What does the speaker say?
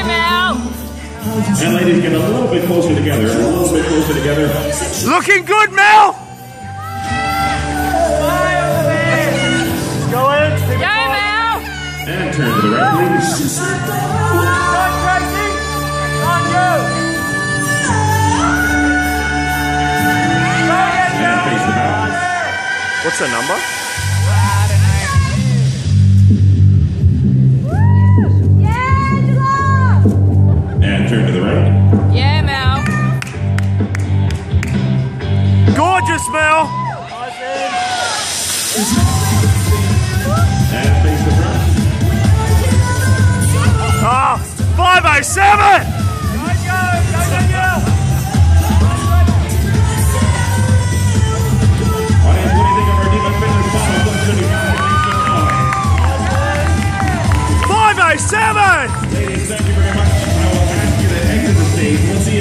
Mel! And ladies, get a little bit closer together. A little bit closer together. Looking good, Mel! Go in. Go, Mel! And turn to the right, please. Come, Tracy. On you. And face the back. What's the number? And turn to the right. Yeah, Mel. Gorgeous, Mel! And face the front. Ah, 507! Audience, what do you think of our Diva Fitness Bottle 135? 507! Ladies, thank you very much. I will ask you to exit the stage. We'll see